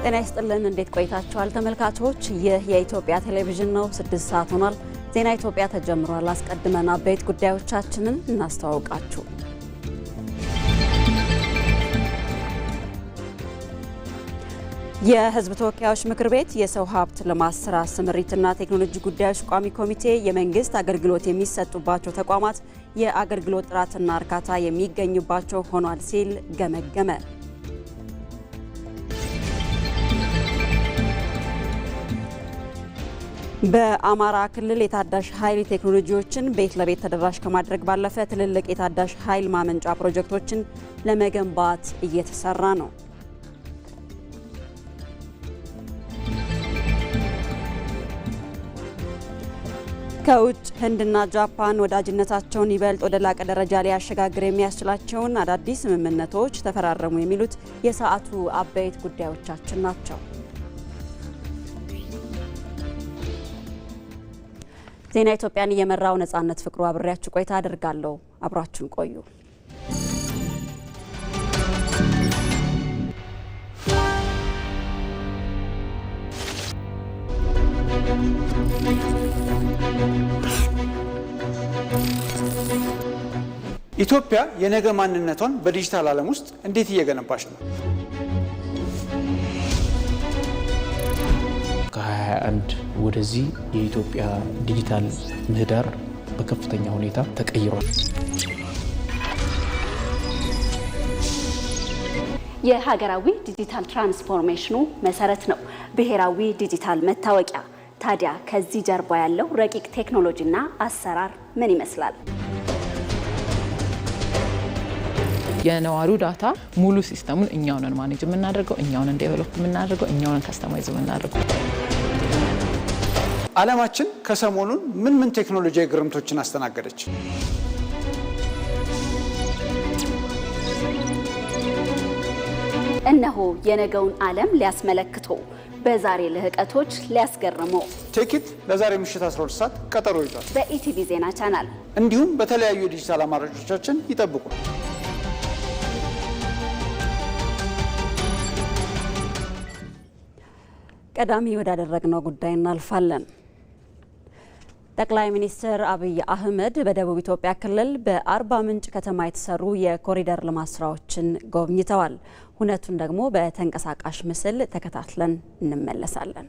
ጤና ይስጥልን እንዴት ቆይታችኋል ተመልካቾች ይህ የኢትዮጵያ ቴሌቪዥን ነው 6 ሰዓት ሆኗል ዜና ኢትዮጵያ ተጀምሯል አስቀድመን አበይት ጉዳዮቻችንን እናስተዋውቃችሁ የህዝብ ተወካዮች ምክር ቤት የሰው ሀብት ልማት ስራ ስምሪትና ቴክኖሎጂ ጉዳዮች ቋሚ ኮሚቴ የመንግስት አገልግሎት የሚሰጡባቸው ተቋማት የአገልግሎት ጥራትና እርካታ የሚገኝባቸው ሆኗል ሲል ገመገመ በአማራ ክልል የታዳሽ ኃይል ቴክኖሎጂዎችን ቤት ለቤት ተደራሽ ከማድረግ ባለፈ ትልልቅ የታዳሽ ኃይል ማመንጫ ፕሮጀክቶችን ለመገንባት እየተሰራ ነው ከውጭ ህንድና ጃፓን ወዳጅነታቸውን ይበልጥ ወደ ላቀ ደረጃ ሊያሸጋግር የሚያስችላቸውን አዳዲስ ስምምነቶች ተፈራረሙ የሚሉት የሰዓቱ አበይት ጉዳዮቻችን ናቸው ዜና ኢትዮጵያን እየመራው ነጻነት ፍቅሩ አብሬያችሁ ቆይታ አደርጋለሁ አብራችሁን ቆዩ ኢትዮጵያ የነገ ማንነቷን በዲጂታል ዓለም ውስጥ እንዴት እየገነባች ነው? ከ21 ወደዚህ የኢትዮጵያ ዲጂታል ምህዳር በከፍተኛ ሁኔታ ተቀይሯል። የሀገራዊ ዲጂታል ትራንስፎርሜሽኑ መሰረት ነው ብሔራዊ ዲጂታል መታወቂያ። ታዲያ ከዚህ ጀርባ ያለው ረቂቅ ቴክኖሎጂና አሰራር ምን ይመስላል? የነዋሪው ዳታ ሙሉ ሲስተሙን እኛው ነን ማኔጅ የምናደርገው እኛው ነን ዴቨሎፕ የምናደርገው እኛው ነን ከስተማይዝ የምናደርገው ዓለማችን ከሰሞኑን ምን ቴክኖሎጂያዊ ግርምቶችን አስተናገደች? እነሆ የነገውን ዓለም ሊያስመለክቶ በዛሬ ልህቀቶች ሊያስገርመው ቴክት ለዛሬ ምሽት 12 ሰዓት ቀጠሮ ይዟል በኢቲቪ ዜና ቻናል እንዲሁም በተለያዩ ዲጂታል አማራጮቻችን ይጠብቁ ቀዳሚ ወዳደረግነው ጉዳይ እናልፋለን ጠቅላይ ሚኒስትር አብይ አህመድ በደቡብ ኢትዮጵያ ክልል በአርባ ምንጭ ከተማ የተሰሩ የኮሪደር ልማት ስራዎችን ጎብኝተዋል ሁነቱን ደግሞ በተንቀሳቃሽ ምስል ተከታትለን እንመለሳለን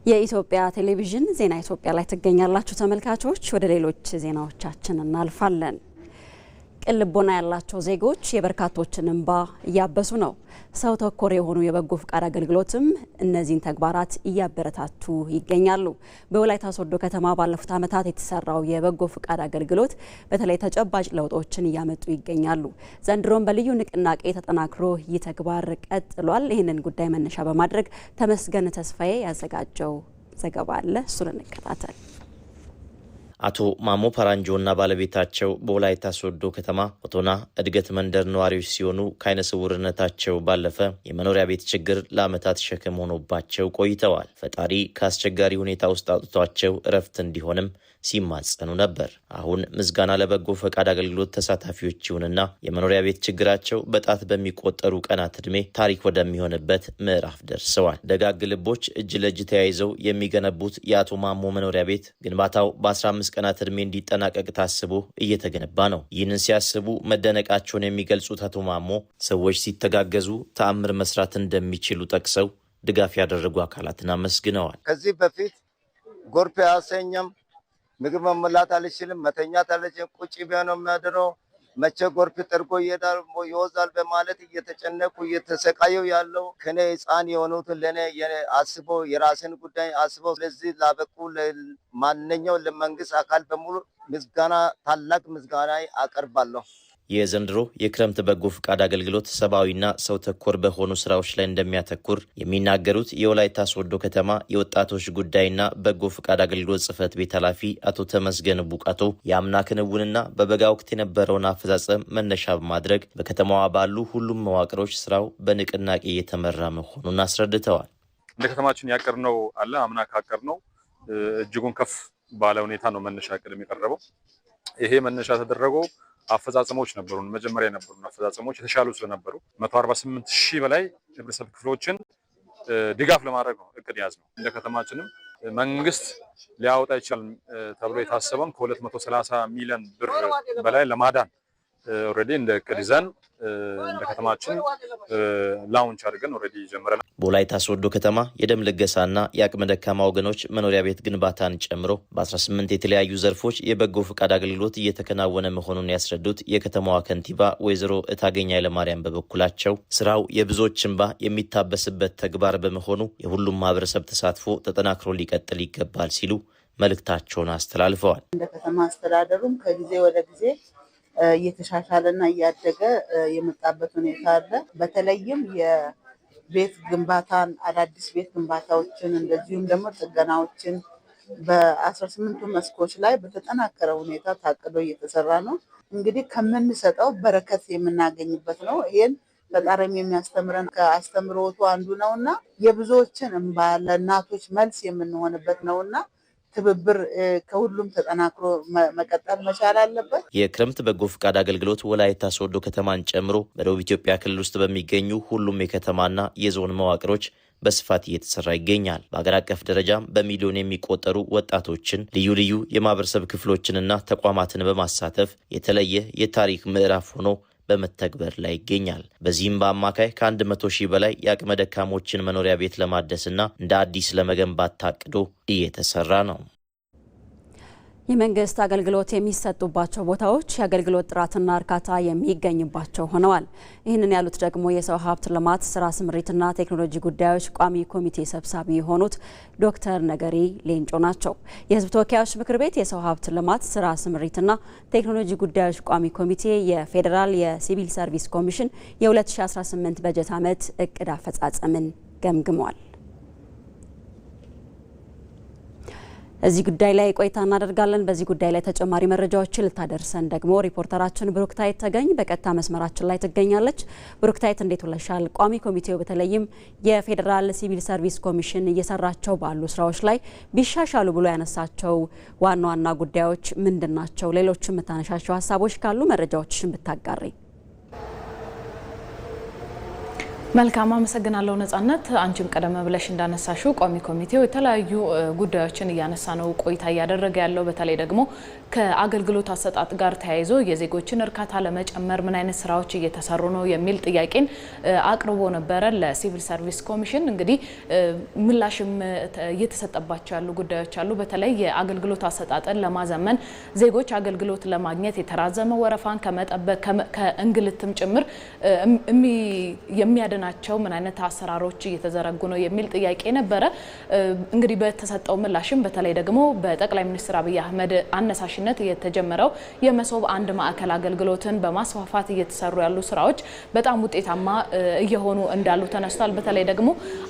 የኢትዮጵያ ቴሌቪዥን ዜና ኢትዮጵያ ላይ ትገኛላችሁ ተመልካቾች። ወደ ሌሎች ዜናዎቻችን እናልፋለን። ቅን ልቦና ያላቸው ዜጎች የበርካቶችን እንባ እያበሱ ነው። ሰው ተኮር የሆኑ የበጎ ፍቃድ አገልግሎትም እነዚህን ተግባራት እያበረታቱ ይገኛሉ። በወላይታ ሶዶ ከተማ ባለፉት ዓመታት የተሰራው የበጎ ፍቃድ አገልግሎት በተለይ ተጨባጭ ለውጦችን እያመጡ ይገኛሉ። ዘንድሮም በልዩ ንቅናቄ ተጠናክሮ ይህ ተግባር ቀጥሏል። ይህንን ጉዳይ መነሻ በማድረግ ተመስገን ተስፋዬ ያዘጋጀው ዘገባ አለ። እሱን እንከታተል። አቶ ማሞ ፓራንጆና ባለቤታቸው በወላይታ ሶዶ ከተማ ኦቶና እድገት መንደር ነዋሪዎች ሲሆኑ ከዓይነ ስውርነታቸው ባለፈ የመኖሪያ ቤት ችግር ለዓመታት ሸክም ሆኖባቸው ቆይተዋል። ፈጣሪ ከአስቸጋሪ ሁኔታ ውስጥ አውጥቷቸው እረፍት እንዲሆንም ሲማጸኑ ነበር። አሁን ምስጋና ለበጎ ፈቃድ አገልግሎት ተሳታፊዎች ይሁንና የመኖሪያ ቤት ችግራቸው በጣት በሚቆጠሩ ቀናት ዕድሜ ታሪክ ወደሚሆንበት ምዕራፍ ደርሰዋል። ደጋግ ልቦች እጅ ለእጅ ተያይዘው የሚገነቡት የአቶ ማሞ መኖሪያ ቤት ግንባታው በ15 ቀናት ዕድሜ እንዲጠናቀቅ ታስቦ እየተገነባ ነው። ይህንን ሲያስቡ መደነቃቸውን የሚገልጹት አቶ ማሞ ሰዎች ሲተጋገዙ ተአምር መስራት እንደሚችሉ ጠቅሰው ድጋፍ ያደረጉ አካላትን አመስግነዋል። ከዚህ በፊት ጎርፍ ያሰኘም ምግብ መመላት አልችልም፣ መተኛት አልችልም፣ ቁጭ ብዬ ነው የሚያድረው። መቼ ጎርፍ ጠርጎ ይሄዳል ይወዛል በማለት እየተጨነቁ እየተሰቃየው ያለው ከኔ ሕፃን የሆኑትን ለኔ አስበው የራስን ጉዳይ አስበው ለዚህ ላበቁ ማንኛው ለመንግስት አካል በሙሉ ምስጋና ታላቅ ምስጋና አቀርባለሁ። የዘንድሮ የክረምት በጎ ፍቃድ አገልግሎት ሰብአዊና ሰው ተኮር በሆኑ ስራዎች ላይ እንደሚያተኩር የሚናገሩት የወላይታ ሶዶ ከተማ የወጣቶች ጉዳይና በጎ ፍቃድ አገልግሎት ጽሕፈት ቤት ኃላፊ አቶ ተመስገን ቡቃቶ የአምና ክንውንና በበጋ ወቅት የነበረውን አፈጻጸም መነሻ በማድረግ በከተማዋ ባሉ ሁሉም መዋቅሮች ስራው በንቅናቄ እየተመራ መሆኑን አስረድተዋል። እንደ ከተማችን ያቀርነው አለ አምና ካቀርነው እጅጉን ከፍ ባለ ሁኔታ ነው መነሻ ቅድም የቀረበው። ይሄ መነሻ ተደረገው አፈጻጸሞች ነበሩን። መጀመሪያ የነበሩን አፈጻጸሞች የተሻሉ ስለነበሩ 148,000 በላይ ህብረተሰብ ክፍሎችን ድጋፍ ለማድረግ ነው እቅድ ያዝነው። እንደ ከተማችንም መንግስት ሊያወጣ ይችላል ተብሎ የታሰበውን ከ230 ሚሊዮን ብር በላይ ለማዳን ኦሬዲ እንደ እቅድ ይዘን እንደ ከተማችን ላውንች አድርገን ኦሬዲ ጀምረናል። በወላይታ ሶዶ ከተማ የደም ልገሳና የአቅመ ደካማ ወገኖች መኖሪያ ቤት ግንባታን ጨምሮ በ18 የተለያዩ ዘርፎች የበጎ ፍቃድ አገልግሎት እየተከናወነ መሆኑን ያስረዱት የከተማዋ ከንቲባ ወይዘሮ እታገኝ ኃይለማርያም በበኩላቸው ስራው የብዙዎች እንባ የሚታበስበት ተግባር በመሆኑ የሁሉም ማህበረሰብ ተሳትፎ ተጠናክሮ ሊቀጥል ይገባል ሲሉ መልእክታቸውን አስተላልፈዋል። እንደ ከተማ አስተዳደሩም ከጊዜ ወደ ጊዜ እየተሻሻለና እያደገ የመጣበት ሁኔታ አለ። በተለይም የቤት ግንባታን አዳዲስ ቤት ግንባታዎችን እንደዚሁም ደግሞ ጥገናዎችን በ18ቱ መስኮች ላይ በተጠናከረ ሁኔታ ታቅዶ እየተሰራ ነው። እንግዲህ ከምንሰጠው በረከት የምናገኝበት ነው። ይህን ፈጣሪም የሚያስተምረን ከአስተምሮቱ አንዱ ነውና የብዙዎችን እንባ ለእናቶች መልስ የምንሆንበት ነውና ትብብር ከሁሉም ተጠናክሮ መቀጠል መቻል አለበት። የክረምት በጎ ፍቃድ አገልግሎት ወላይታ ሶዶ ከተማን ጨምሮ በደቡብ ኢትዮጵያ ክልል ውስጥ በሚገኙ ሁሉም የከተማና የዞን መዋቅሮች በስፋት እየተሰራ ይገኛል። በአገር አቀፍ ደረጃም በሚሊዮን የሚቆጠሩ ወጣቶችን ልዩ ልዩ የማህበረሰብ ክፍሎችንና ተቋማትን በማሳተፍ የተለየ የታሪክ ምዕራፍ ሆኖ በመተግበር ላይ ይገኛል። በዚህም በአማካይ ከ100,000 በላይ የአቅመ ደካሞችን መኖሪያ ቤት ለማደስና እንደ አዲስ ለመገንባት ታቅዶ እየተሰራ ነው። የመንግስት አገልግሎት የሚሰጡባቸው ቦታዎች የአገልግሎት ጥራትና እርካታ የሚገኝባቸው ሆነዋል። ይህንን ያሉት ደግሞ የሰው ሀብት ልማት ስራ ስምሪትና ቴክኖሎጂ ጉዳዮች ቋሚ ኮሚቴ ሰብሳቢ የሆኑት ዶክተር ነገሪ ሌንጮ ናቸው። የህዝብ ተወካዮች ምክር ቤት የሰው ሀብት ልማት ስራ ስምሪትና ቴክኖሎጂ ጉዳዮች ቋሚ ኮሚቴ የፌዴራል የሲቪል ሰርቪስ ኮሚሽን የ2018 በጀት ዓመት እቅድ አፈጻጸምን ገምግሟል። እዚህ ጉዳይ ላይ ቆይታ እናደርጋለን። በዚህ ጉዳይ ላይ ተጨማሪ መረጃዎችን ልታደርሰን ደግሞ ሪፖርተራችን ብሩክታይት ተገኝ በቀጥታ መስመራችን ላይ ትገኛለች። ብሩክታይት እንዴት ውለሻል? ቋሚ ኮሚቴው በተለይም የፌዴራል ሲቪል ሰርቪስ ኮሚሽን እየሰራቸው ባሉ ስራዎች ላይ ቢሻሻሉ ብሎ ያነሳቸው ዋና ዋና ጉዳዮች ምንድን ናቸው? ሌሎች የምታነሻቸው ሀሳቦች ካሉ መረጃዎችን ብታጋሪ። መልካም አመሰግናለሁ ነጻነት። አንቺም ቀደም ብለሽ እንዳነሳሽው ቋሚ ኮሚቴው የተለያዩ ጉዳዮችን እያነሳ ነው ቆይታ እያደረገ ያለው። በተለይ ደግሞ ከአገልግሎት አሰጣጥ ጋር ተያይዞ የዜጎችን እርካታ ለመጨመር ምን አይነት ስራዎች እየተሰሩ ነው የሚል ጥያቄን አቅርቦ ነበረ ለሲቪል ሰርቪስ ኮሚሽን። እንግዲህ ምላሽም እየተሰጠባቸው ያሉ ጉዳዮች አሉ። በተለይ የአገልግሎት አሰጣጥን ለማዘመን ዜጎች አገልግሎት ለማግኘት የተራዘመ ወረፋን ከመጠበቅ ከእንግልትም ጭምር የሚያደ ናቸው ምን አይነት አሰራሮች እየተዘረጉ ነው የሚል ጥያቄ ነበረ። እንግዲህ በተሰጠው ምላሽም በተለይ ደግሞ በጠቅላይ ሚኒስትር አብይ አህመድ አነሳሽነት የተጀመረው የመሶብ አንድ ማዕከል አገልግሎትን በማስፋፋት እየተሰሩ ያሉ ስራዎች በጣም ውጤታማ እየሆኑ እንዳሉ ተነስቷል። በተለይ ደግሞ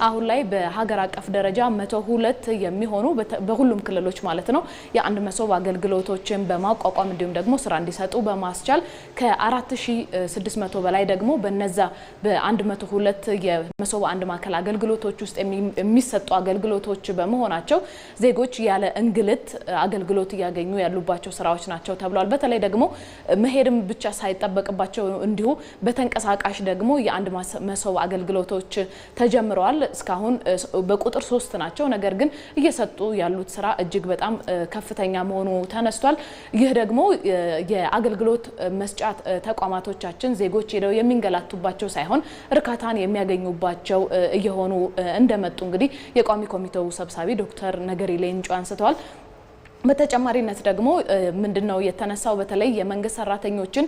አሁን ላይ በሀገር አቀፍ ደረጃ 102 የሚሆኑ በሁሉም ክልሎች ማለት ነው የአንድ መሶብ አገልግሎቶችን በማቋቋም እንዲሁም ደግሞ ስራ እንዲሰጡ በማስቻል ከ4600 በላይ ደግሞ በነዛ በ102 የመሶብ አንድ ማዕከል አገልግሎቶች ውስጥ የሚሰጡ አገልግሎቶች በመሆናቸው ዜጎች ያለ እንግልት አገልግሎት እያገኙ ያሉባቸው ስራዎች ናቸው ተብሏል። በተለይ ደግሞ መሄድም ብቻ ሳይጠበቅባቸው እንዲሁ በተንቀሳቃሽ ደግሞ የአንድ መሶብ አገልግሎቶች ተጀምረዋል። እስካሁን በቁጥር 3 ናቸው። ነገር ግን እየሰጡ ያሉት ስራ እጅግ በጣም ከፍተኛ መሆኑ ተነስቷል። ይህ ደግሞ የአገልግሎት መስጫ ተቋማቶቻችን ዜጎች ሄደው የሚንገላቱባቸው ሳይሆን እርካታ የሚያገኙባቸው እየሆኑ እንደመጡ እንግዲህ የቋሚ ኮሚቴው ሰብሳቢ ዶክተር ነገሪ ሌንጮ አንስተዋል። በተጨማሪነት ደግሞ ምንድነው የተነሳው በተለይ የመንግስት ሰራተኞችን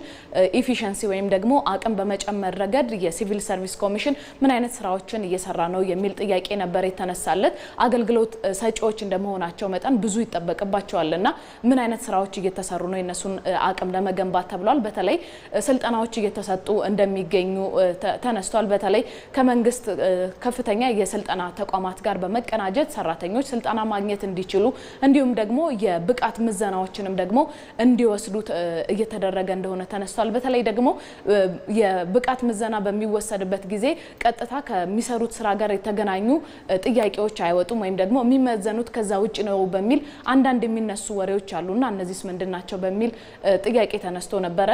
ኢፊሸንሲ ወይም ደግሞ አቅም በመጨመር ረገድ የሲቪል ሰርቪስ ኮሚሽን ምን አይነት ስራዎችን እየሰራ ነው የሚል ጥያቄ ነበር የተነሳለት። አገልግሎት ሰጪዎች እንደመሆናቸው መጠን ብዙ ይጠበቅባቸዋልና ምን አይነት ስራዎች እየተሰሩ ነው የነሱን አቅም ለመገንባት ተብሏል። በተለይ ስልጠናዎች እየተሰጡ እንደሚገኙ ተነስቷል። በተለይ ከመንግስት ከፍተኛ የስልጠና ተቋማት ጋር በመቀናጀት ሰራተኞች ስልጠና ማግኘት እንዲችሉ እንዲሁም ደግሞ የብቃት ምዘናዎችንም ደግሞ እንዲወስዱ እየተደረገ እንደሆነ ተነስቷል። በተለይ ደግሞ የብቃት ምዘና በሚወሰድበት ጊዜ ቀጥታ ከሚሰሩት ስራ ጋር የተገናኙ ጥያቄዎች አይወጡም ወይም ደግሞ የሚመዘኑት ከዛ ውጪ ነው በሚል አንዳንድ የሚነሱ ወሬዎች አሉና እነዚህስ ምንድናቸው በሚል ጥያቄ ተነስቶ ነበረ።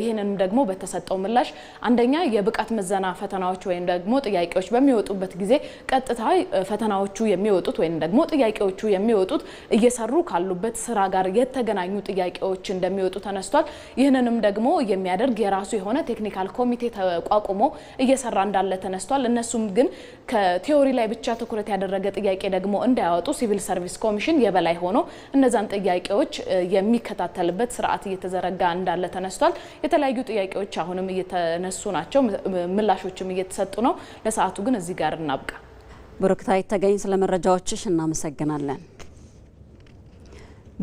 ይሄንንም ደግሞ በተሰጠው ምላሽ አንደኛ የብቃት ምዘና ፈተናዎች ወይም ደግሞ ጥያቄዎች በሚወጡበት ጊዜ ቀጥታ ፈተናዎቹ የሚወጡት ወይም ደግሞ ጥያቄዎቹ የሚወጡት እየሰሩ ካሉበት ስራ ጋር የተገናኙ ጥያቄዎች እንደሚወጡ ተነስቷል። ይህንንም ደግሞ የሚያደርግ የራሱ የሆነ ቴክኒካል ኮሚቴ ተቋቁሞ እየሰራ እንዳለ ተነስቷል። እነሱም ግን ከቲዮሪ ላይ ብቻ ትኩረት ያደረገ ጥያቄ ደግሞ እንዳያወጡ ሲቪል ሰርቪስ ኮሚሽን የበላይ ሆኖ እነዛን ጥያቄዎች የሚከታተልበት ስርዓት እየተዘረጋ እንዳለ ተነስቷል። የተለያዩ ጥያቄዎች አሁንም እየተነሱ ናቸው፣ ምላሾችም እየተሰጡ ነው። ለሰዓቱ ግን እዚህ ጋር እናብቃ። ብሩክታይት ተገኝ ስለ መረጃዎችሽ እናመሰግናለን።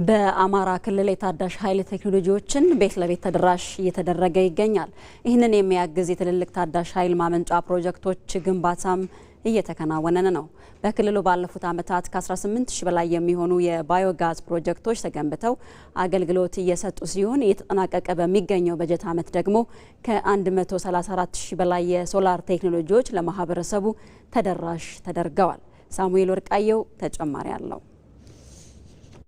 በአማራ ክልል የታዳሽ ኃይል ቴክኖሎጂዎችን ቤት ለቤት ተደራሽ እየተደረገ ይገኛል። ይህንን የሚያግዝ የትልልቅ ታዳሽ ኃይል ማመንጫ ፕሮጀክቶች ግንባታም እየተከናወነ ነው። በክልሉ ባለፉት ዓመታት ከ18000 በላይ የሚሆኑ የባዮጋዝ ፕሮጀክቶች ተገንብተው አገልግሎት እየሰጡ ሲሆን እየተጠናቀቀ በሚገኘው በጀት ዓመት ደግሞ ከ134000 በላይ የሶላር ቴክኖሎጂዎች ለማህበረሰቡ ተደራሽ ተደርገዋል። ሳሙኤል ወርቃየው ተጨማሪ አለው።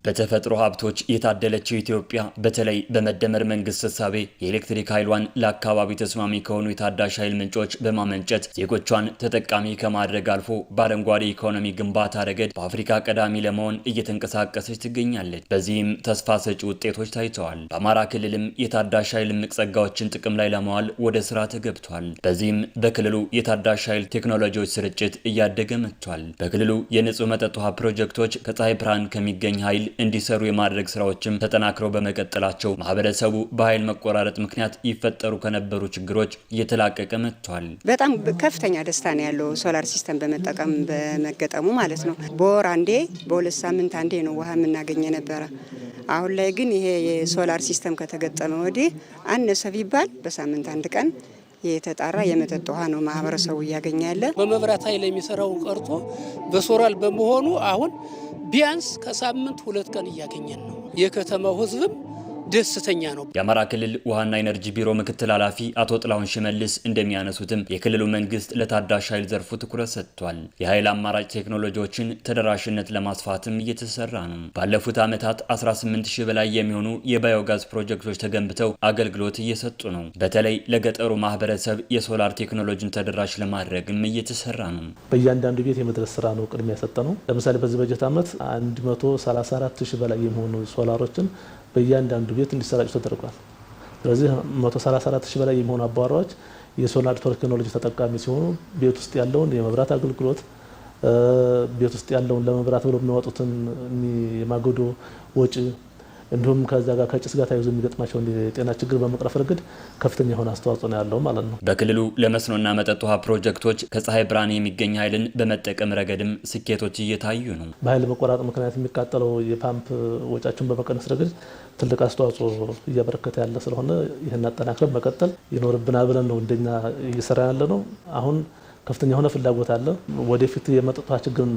በተፈጥሮ ሀብቶች የታደለችው ኢትዮጵያ በተለይ በመደመር መንግስት እሳቤ የኤሌክትሪክ ኃይሏን ለአካባቢው ተስማሚ ከሆኑ የታዳሽ ኃይል ምንጮች በማመንጨት ዜጎቿን ተጠቃሚ ከማድረግ አልፎ በአረንጓዴ ኢኮኖሚ ግንባታ ረገድ በአፍሪካ ቀዳሚ ለመሆን እየተንቀሳቀሰች ትገኛለች። በዚህም ተስፋ ሰጪ ውጤቶች ታይተዋል። በአማራ ክልልም የታዳሽ ኃይል እምቅ ጸጋዎችን ጥቅም ላይ ለማዋል ወደ ስራ ተገብቷል። በዚህም በክልሉ የታዳሽ ኃይል ቴክኖሎጂዎች ስርጭት እያደገ መጥቷል። በክልሉ የንጹህ መጠጥ ውሃ ፕሮጀክቶች ከፀሐይ ብርሃን ከሚገኝ ኃይል እንዲሰሩ የማድረግ ስራዎችም ተጠናክረው በመቀጠላቸው ማህበረሰቡ በኃይል መቆራረጥ ምክንያት ይፈጠሩ ከነበሩ ችግሮች እየተላቀቀ መጥቷል። በጣም ከፍተኛ ደስታ ነው ያለው ሶላር ሲስተም በመጠቀም በመገጠሙ ማለት ነው። በወር አንዴ በሁለት ሳምንት አንዴ ነው ውሃ የምናገኘ ነበረ። አሁን ላይ ግን ይሄ የሶላር ሲስተም ከተገጠመ ወዲህ አነሰ ቢባል በሳምንት አንድ ቀን የተጣራ የመጠጥ ውሃ ነው ማህበረሰቡ እያገኘ ያለ። በመብራት ኃይል የሚሰራው ቀርቶ በሶላር በመሆኑ አሁን ቢያንስ ከሳምንት 2 ቀን እያገኘን ነው። የከተማው ህዝብም ደስተኛ ነው። የአማራ ክልል ውሃና ኢነርጂ ቢሮ ምክትል ኃላፊ አቶ ጥላሁን ሽመልስ እንደሚያነሱትም የክልሉ መንግስት ለታዳሽ ኃይል ዘርፉ ትኩረት ሰጥቷል። የኃይል አማራጭ ቴክኖሎጂዎችን ተደራሽነት ለማስፋትም እየተሰራ ነው። ባለፉት ዓመታት 18000 በላይ የሚሆኑ የባዮጋዝ ፕሮጀክቶች ተገንብተው አገልግሎት እየሰጡ ነው። በተለይ ለገጠሩ ማህበረሰብ የሶላር ቴክኖሎጂን ተደራሽ ለማድረግም እየተሰራ ነው። በእያንዳንዱ ቤት የመድረስ ስራ ነው ቅድሚያ የሰጠ ነው። ለምሳሌ በዚህ በጀት ዓመት 134000 በላይ የሚሆኑ ሶላሮችን በእያንዳንዱ ቤት እንዲሰራጩ ተደርጓል። ስለዚህ 134000 በላይ የሚሆኑ አባወራዎች የሶላር ቴክኖሎጂ ተጠቃሚ ሲሆኑ ቤት ውስጥ ያለውን የመብራት አገልግሎት ቤት ውስጥ ያለውን ለመብራት ብለው የሚያወጡትን የማገዶ ወጪ እንዲሁም ከዛ ጋር ከጭስ ጋር ተያይዞ የሚገጥማቸው የጤና ችግር በመቅረፍ ረገድ ከፍተኛ የሆነ አስተዋጽኦ ነው ያለው ማለት ነው። በክልሉ ለመስኖና መጠጥ ውሃ ፕሮጀክቶች ከፀሐይ ብርሃን የሚገኝ ኃይልን በመጠቀም ረገድም ስኬቶች እየታዩ ነው። በኃይል መቆራረጥ ምክንያት የሚቃጠለው የፓምፕ ወጫቸውን በመቀነስ ረገድ ትልቅ አስተዋጽኦ እያበረከተ ያለ ስለሆነ ይህን አጠናክረን መቀጠል ይኖርብናል ብለን ነው እንደኛ እየሰራ ያለ ነው። አሁን ከፍተኛ የሆነ ፍላጎት አለ። ወደፊት የመጠጥ ውሃ ችግርን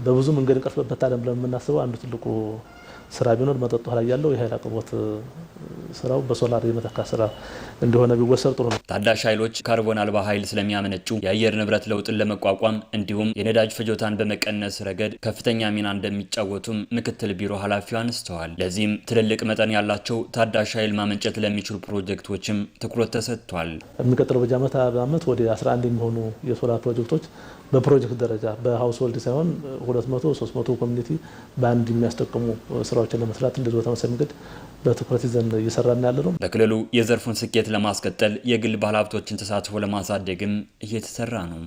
በብዙ መንገድ እንቀርፍበታለን ብለን የምናስበው አንዱ ትልቁ ስራ ቢኖር መጠጥ ውሃ ላይ ያለው የኃይል አቅርቦት ስራው በሶላር የመተካ ስራ እንደሆነ ቢወሰድ ጥሩ ነው። ታዳሽ ኃይሎች ካርቦን አልባ ኃይል ስለሚያመነጩ የአየር ንብረት ለውጥን ለመቋቋም እንዲሁም የነዳጅ ፍጆታን በመቀነስ ረገድ ከፍተኛ ሚና እንደሚጫወቱም ምክትል ቢሮ ኃላፊው አንስተዋል። ለዚህም ትልልቅ መጠን ያላቸው ታዳሽ ኃይል ማመንጨት ለሚችሉ ፕሮጀክቶችም ትኩረት ተሰጥቷል። የሚቀጥለው በዓመት ወደ 11 የሚሆኑ የሶላር ፕሮጀክቶች በፕሮጀክት ደረጃ በሃውስሆልድ ሳይሆን 200-300 ኮሚኒቲ በአንድ የሚያስጠቅሙ ስራዎችን ለመስራት እንደዚህ በተመሳሳይ መንገድ በትኩረት ይዘን እየሰራን ያለ ነው። በክልሉ የዘርፉን ስኬት ለማስቀጠል የግል ባለሀብቶችን ተሳትፎ ለማሳደግም እየተሰራ ነው።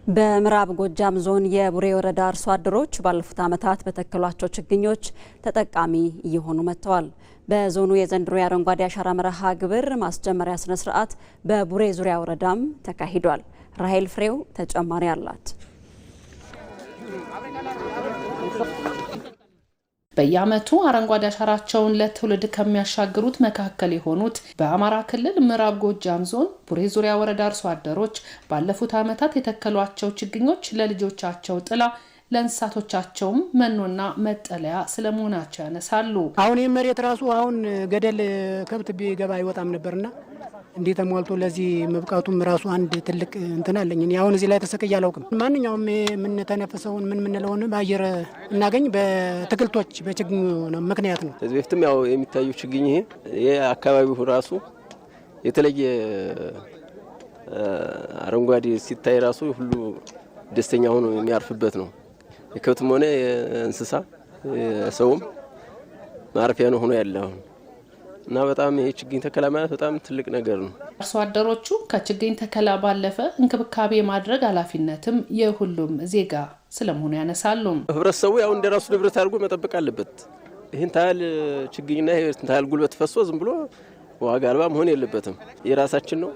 በምዕራብ ጎጃም ዞን የቡሬ ወረዳ አርሶ አደሮች ባለፉት ዓመታት በተከሏቸው ችግኞች ተጠቃሚ እየሆኑ መጥተዋል። በዞኑ የዘንድሮ የአረንጓዴ አሻራ መርሃ ግብር ማስጀመሪያ ስነ ስርዓት በቡሬ ዙሪያ ወረዳም ተካሂዷል። ራሄል ፍሬው ተጨማሪ አላት። በየዓመቱ አረንጓዴ አሻራቸውን ለትውልድ ከሚያሻግሩት መካከል የሆኑት በአማራ ክልል ምዕራብ ጎጃም ዞን ቡሬ ዙሪያ ወረዳ አርሶ አደሮች ባለፉት ዓመታት የተከሏቸው ችግኞች ለልጆቻቸው ጥላ ለእንስሳቶቻቸውም መኖና መጠለያ ስለመሆናቸው ያነሳሉ። አሁን ይህ መሬት ራሱ አሁን ገደል ከብት ቢገባ አይወጣም ነበርና እንዴ ተሟልቶ ለዚህ መብቃቱም ራሱ አንድ ትልቅ እንትን አለኝ። እኔ አሁን እዚህ ላይ ተሰቅዬ አላውቅም። ማንኛውም የምንተነፍሰውን የምንለውን በአየር እናገኝ በትክልቶች በችግኝ ምክንያት ነው። ከዚህ በፊትም ያው የሚታዩ ችግኝ ይሄ አካባቢው ራሱ የተለየ አረንጓዴ ሲታይ ራሱ ሁሉ ደስተኛ ሆኖ የሚያርፍበት ነው። የከብትም ሆነ የእንስሳ ሰውም ማረፊያ ነው ሆኖ ያለው እና በጣም ይሄ ችግኝ ተከላ ማለት በጣም ትልቅ ነገር ነው። አርሶ አደሮቹ ከችግኝ ተከላ ባለፈ እንክብካቤ ማድረግ ኃላፊነትም የሁሉም ዜጋ ስለመሆኑ ያነሳሉ። ህብረተሰቡ ያው እንደራሱ ንብረት አድርጎ መጠበቅ አለበት። ይህን ታህል ችግኝና ይህን ታህል ጉልበት ፈሶ ዝም ብሎ ዋጋ አልባ መሆን የለበትም። የራሳችን ነው።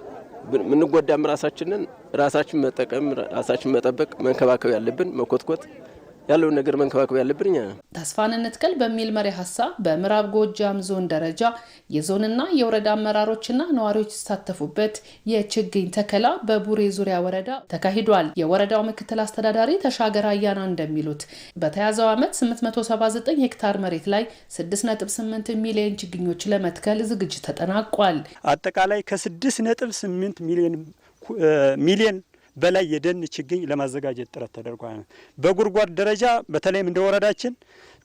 ምንጎዳም ራሳችንን ራሳችን መጠቀም ራሳችን መጠበቅ መንከባከብ ያለብን መኮትኮት ያለውን ነገር መንከባከብ ያለብን እኛ። ተስፋን እንትከል በሚል መሪ ሀሳብ በምዕራብ ጎጃም ዞን ደረጃ የዞንና የወረዳ አመራሮችና ነዋሪዎች የተሳተፉበት የችግኝ ተከላ በቡሬ ዙሪያ ወረዳ ተካሂዷል። የወረዳው ምክትል አስተዳዳሪ ተሻገር አያና እንደሚሉት በተያዘው ዓመት 879 ሄክታር መሬት ላይ 6.8 ሚሊዮን ችግኞች ለመትከል ዝግጅት ተጠናቋል። አጠቃላይ ከ6.8 ሚሊዮን በላይ የደን ችግኝ ለማዘጋጀት ጥረት ተደርጓል። በጉድጓድ ደረጃ በተለይም እንደ ወረዳችን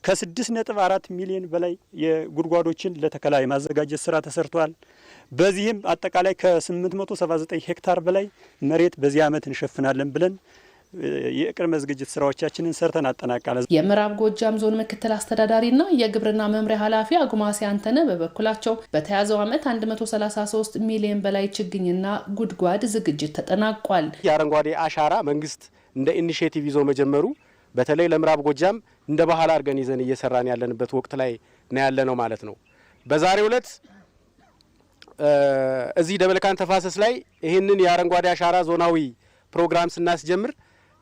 ከ6.4 ሚሊዮን በላይ የጉድጓዶችን ለተከላ የማዘጋጀት ስራ ተሰርቷል። በዚህም አጠቃላይ ከ879 ሄክታር በላይ መሬት በዚህ ዓመት እንሸፍናለን ብለን የቅድመ ዝግጅት ስራዎቻችንን ሰርተን አጠናቀናል። የምዕራብ ጎጃም ዞን ምክትል አስተዳዳሪና የግብርና መምሪያ ኃላፊ አጉማሲ አንተነ በበኩላቸው በተያዘው ዓመት 133 ሚሊዮን በላይ ችግኝና ጉድጓድ ዝግጅት ተጠናቋል። የአረንጓዴ አሻራ መንግስት እንደ ኢኒሼቲቭ ይዞ መጀመሩ በተለይ ለምዕራብ ጎጃም እንደ ባህል አድርገን ይዘን እየሰራን ያለንበት ወቅት ላይ ነው ያለነው ማለት ነው። በዛሬው ዕለት እዚህ ደበልካን ተፋሰስ ላይ ይህንን የአረንጓዴ አሻራ ዞናዊ ፕሮግራም ስናስጀምር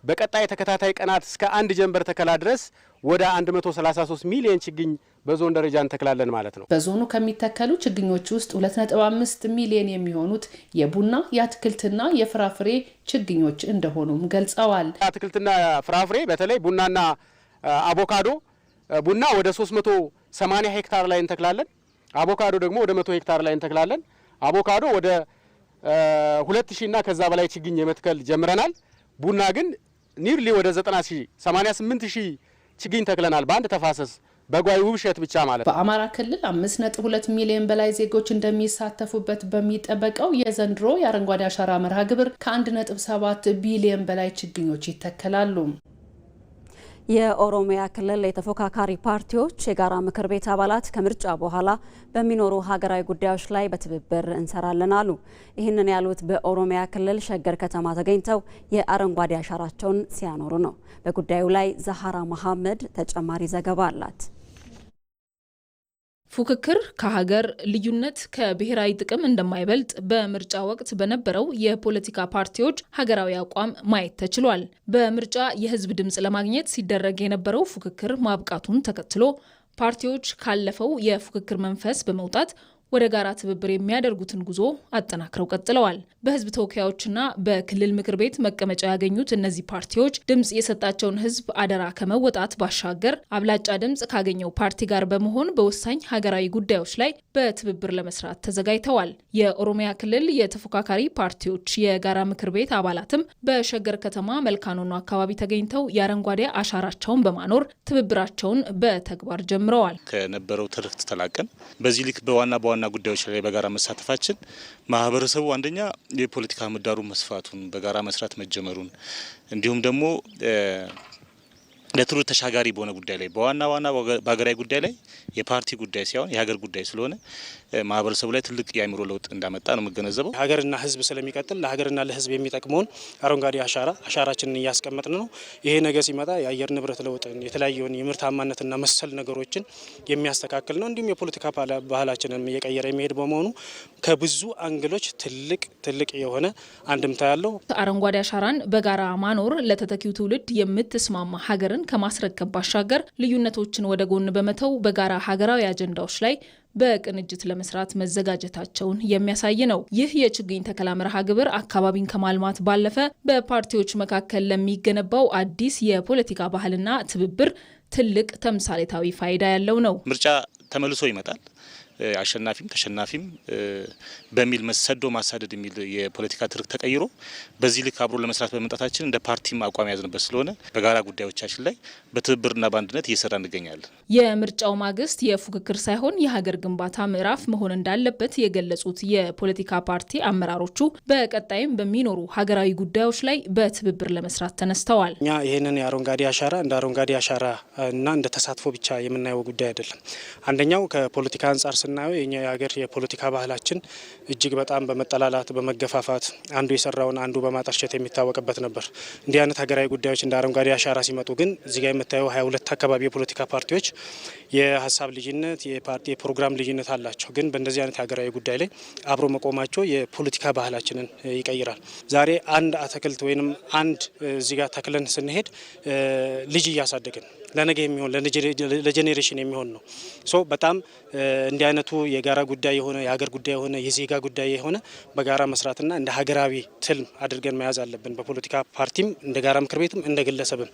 በቀጣይ ተከታታይ ቀናት እስከ አንድ ጀንበር ተከላ ድረስ ወደ 133 ሚሊዮን ችግኝ በዞን ደረጃ እንተክላለን ማለት ነው። በዞኑ ከሚተከሉ ችግኞች ውስጥ 2.5 ሚሊዮን የሚሆኑት የቡና የአትክልትና የፍራፍሬ ችግኞች እንደሆኑም ገልጸዋል። አትክልትና ፍራፍሬ በተለይ ቡናና አቮካዶ ቡና ወደ 380 ሄክታር ላይ እንተክላለን። አቮካዶ ደግሞ ወደ 100 ሄክታር ላይ እንተክላለን። አቮካዶ ወደ 2000 እና ከዛ በላይ ችግኝ የመትከል ጀምረናል። ቡና ግን ኒርሊ ወደ 90000 88000 ችግኝ ተክለናል በአንድ ተፋሰስ በጓይ ውብሸት ብቻ ማለት። በአማራ ክልል 5.2 ሚሊዮን በላይ ዜጎች እንደሚሳተፉበት በሚጠበቀው የዘንድሮ የአረንጓዴ አሻራ መርሃ ግብር ከ1.7 ቢሊዮን በላይ ችግኞች ይተከላሉ። የኦሮሚያ ክልል የተፎካካሪ ፓርቲዎች የጋራ ምክር ቤት አባላት ከምርጫ በኋላ በሚኖሩ ሀገራዊ ጉዳዮች ላይ በትብብር እንሰራለን አሉ። ይህንን ያሉት በኦሮሚያ ክልል ሸገር ከተማ ተገኝተው የአረንጓዴ አሻራቸውን ሲያኖሩ ነው። በጉዳዩ ላይ ዛሃራ መሐመድ ተጨማሪ ዘገባ አላት። ፉክክር ከሀገር ልዩነት ከብሔራዊ ጥቅም እንደማይበልጥ በምርጫ ወቅት በነበረው የፖለቲካ ፓርቲዎች ሀገራዊ አቋም ማየት ተችሏል። በምርጫ የህዝብ ድምጽ ለማግኘት ሲደረግ የነበረው ፉክክር ማብቃቱን ተከትሎ ፓርቲዎች ካለፈው የፉክክር መንፈስ በመውጣት ወደ ጋራ ትብብር የሚያደርጉትን ጉዞ አጠናክረው ቀጥለዋል። በህዝብ ተወካዮችና በክልል ምክር ቤት መቀመጫ ያገኙት እነዚህ ፓርቲዎች ድምጽ የሰጣቸውን ህዝብ አደራ ከመወጣት ባሻገር አብላጫ ድምጽ ካገኘው ፓርቲ ጋር በመሆን በወሳኝ ሀገራዊ ጉዳዮች ላይ በትብብር ለመስራት ተዘጋጅተዋል። የኦሮሚያ ክልል የተፎካካሪ ፓርቲዎች የጋራ ምክር ቤት አባላትም በሸገር ከተማ መልካኖኖ አካባቢ ተገኝተው የአረንጓዴ አሻራቸውን በማኖር ትብብራቸውን በተግባር ጀምረዋል። ከነበረው ትርክት ተላቀን በዚህ ልክ በዋና ጉዳዮች ላይ በጋራ መሳተፋችን ማህበረሰቡ አንደኛ የፖለቲካ ምህዳሩ መስፋቱን በጋራ መስራት መጀመሩን እንዲሁም ደግሞ ለትውልድ ተሻጋሪ በሆነ ጉዳይ ላይ በዋና በሀገራዊ ጉዳይ ላይ የፓርቲ ጉዳይ ሳይሆን የሀገር ጉዳይ ስለሆነ ማህበረሰቡ ላይ ትልቅ የአእምሮ ለውጥ እንዳመጣ ነው የምገነዘበው። ሀገርና ህዝብ ስለሚቀጥል ለሀገርና ለህዝብ የሚጠቅመውን አረንጓዴ አሻራችንን እያስቀመጥን ነው። ይሄ ነገር ሲመጣ የአየር ንብረት ለውጥን የተለያየውን የምርታማነትና መሰል ነገሮችን የሚያስተካክል ነው። እንዲሁም የፖለቲካ ባህላችንን እየቀየረ የሚሄድ በመሆኑ ከብዙ አንግሎች ትልቅ የሆነ አንድምታ ያለው አረንጓዴ አሻራን በጋራ ማኖር ለተተኪው ትውልድ የምትስማማ ሀገርን ከማስረከብ ባሻገር ልዩነቶችን ወደ ጎን በመተው በጋራ ሀገራዊ አጀንዳዎች ላይ በቅንጅት ለመስራት መዘጋጀታቸውን የሚያሳይ ነው። ይህ የችግኝ ተከላ መርሃ ግብር አካባቢን ከማልማት ባለፈ በፓርቲዎች መካከል ለሚገነባው አዲስ የፖለቲካ ባህልና ትብብር ትልቅ ተምሳሌታዊ ፋይዳ ያለው ነው። ምርጫ ተመልሶ ይመጣል። አሸናፊም ተሸናፊም በሚል መሰዶ ማሳደድ የሚል የፖለቲካ ትርክ ተቀይሮ በዚህ ልክ አብሮ ለመስራት በመምጣታችን እንደ ፓርቲም አቋም ያዝንበት ስለሆነ በጋራ ጉዳዮቻችን ላይ በትብብርና በአንድነት እየሰራ እንገኛለን። የምርጫው ማግስት የፉክክር ሳይሆን የሀገር ግንባታ ምዕራፍ መሆን እንዳለበት የገለጹት የፖለቲካ ፓርቲ አመራሮቹ በቀጣይም በሚኖሩ ሀገራዊ ጉዳዮች ላይ በትብብር ለመስራት ተነስተዋል። እኛ ይህንን የአረንጓዴ አሻራ እንደ አረንጓዴ አሻራ እና እንደ ተሳትፎ ብቻ የምናየው ጉዳይ አይደለም። አንደኛው ከፖለቲካ አንጻር ስናየው የኛ የሀገር የፖለቲካ ባህላችን እጅግ በጣም በመጠላላት በመገፋፋት አንዱ የሰራውን አንዱ በማጠርሸት የሚታወቅበት ነበር። እንዲህ አይነት ሀገራዊ ጉዳዮች እንደ አረንጓዴ አሻራ ሲመጡ ግን እዚህ ጋር የምታየው 22 አካባቢ የፖለቲካ ፓርቲዎች የሀሳብ ልዩነት የፓርቲ የፕሮግራም ልዩነት አላቸው። ግን በእንደዚህ አይነት ሀገራዊ ጉዳይ ላይ አብሮ መቆማቸው የፖለቲካ ባህላችንን ይቀይራል። ዛሬ አንድ አትክልት ወይንም አንድ እዚህ ጋር ተክለን ስንሄድ ልጅ እያሳደግን ለነገ የሚሆን ለጄኔሬሽን የሚሆን ነው። ሶ በጣም እንዲህ አይነቱ የጋራ ጉዳይ የሆነ የሀገር ጉዳይ የሆነ የዜጋ ጉዳይ የሆነ በጋራ መስራትና እንደ ሀገራዊ ትልም አድርገን መያዝ አለብን። በፖለቲካ ፓርቲም እንደ ጋራ ምክር ቤትም እንደ ግለሰብም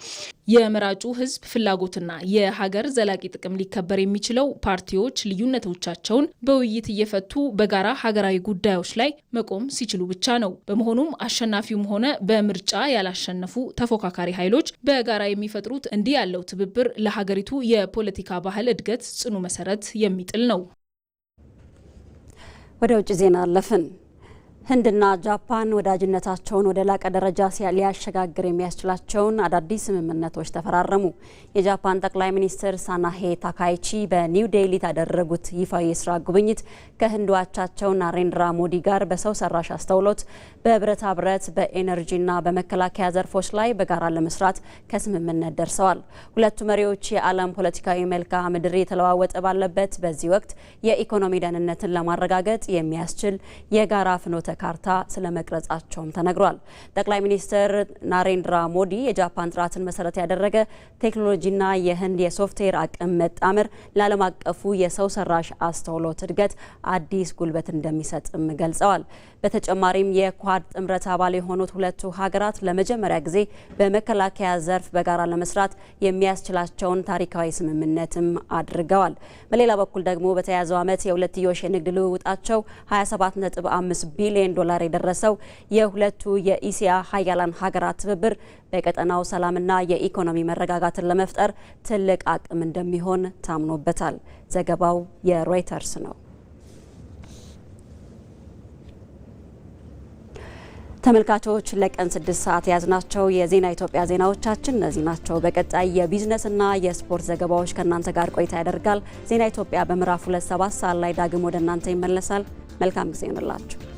የመራጩ ሕዝብ ፍላጎትና የሀገር ዘላቂ ጥቅም ሊከበር የሚችለው ፓርቲዎች ልዩነቶቻቸውን በውይይት እየፈቱ በጋራ ሀገራዊ ጉዳዮች ላይ መቆም ሲችሉ ብቻ ነው። በመሆኑም አሸናፊውም ሆነ በምርጫ ያላሸነፉ ተፎካካሪ ኃይሎች በጋራ የሚፈጥሩት እንዲህ ያለው ትብብር ለሀገሪቱ የፖለቲካ ባህል እድገት ጽኑ መሰረት የሚጥል ነው። ወደ ውጭ ዜና አለፍን። ህንድና ጃፓን ወዳጅነታቸውን ወደ ላቀ ደረጃ ሊያሸጋግር የሚያስችላቸውን አዳዲስ ስምምነቶች ተፈራረሙ። የጃፓን ጠቅላይ ሚኒስትር ሳናሄ ታካይቺ በኒው ዴሊ ያደረጉት ይፋዊ የስራ ጉብኝት ከህንድ አቻቸው ናሬንድራ ሞዲ ጋር በሰው ሰራሽ አስተውሎት፣ በብረታ ብረት፣ በኤነርጂና በመከላከያ ዘርፎች ላይ በጋራ ለመስራት ከስምምነት ደርሰዋል። ሁለቱ መሪዎች የዓለም ፖለቲካዊ መልክዓ ምድር የተለዋወጠ ባለበት በዚህ ወቅት የኢኮኖሚ ደህንነትን ለማረጋገጥ የሚያስችል የጋራ ፍኖተ ካርታ ስለመቅረጻቸውም ተነግሯል። ጠቅላይ ሚኒስትር ናሬንድራ ሞዲ የጃፓን ጥራትን መሰረት ያደረገ ቴክኖሎጂና የህንድ የሶፍትዌር አቅም መጣመር ለዓለም አቀፉ የሰው ሰራሽ አስተውሎት እድገት አዲስ ጉልበት እንደሚሰጥም ገልጸዋል። በተጨማሪም የኳድ ጥምረት አባል የሆኑት ሁለቱ ሀገራት ለመጀመሪያ ጊዜ በመከላከያ ዘርፍ በጋራ ለመስራት የሚያስችላቸውን ታሪካዊ ስምምነትም አድርገዋል። በሌላ በኩል ደግሞ በተያያዘው ዓመት የሁለትዮሽ የንግድ ልውውጣቸው 27.5 ቢሊዮን ዶላር የደረሰው የሁለቱ የኢሲያ ሀያላን ሀገራት ትብብር በቀጠናው ሰላምና የኢኮኖሚ መረጋጋትን ለመፍጠር ትልቅ አቅም እንደሚሆን ታምኖበታል። ዘገባው የሮይተርስ ነው። ተመልካቾች ለቀን 6 ሰዓት ያዝናቸው የዜና ኢትዮጵያ ዜናዎቻችን እነዚህ ናቸው። በቀጣይ የቢዝነስና የስፖርት ዘገባዎች ከእናንተ ጋር ቆይታ ያደርጋል። ዜና ኢትዮጵያ በምዕራፍ 2 7 ሰዓት ላይ ዳግም ወደ እናንተ ይመለሳል። መልካም ጊዜ ይሁንላችሁ።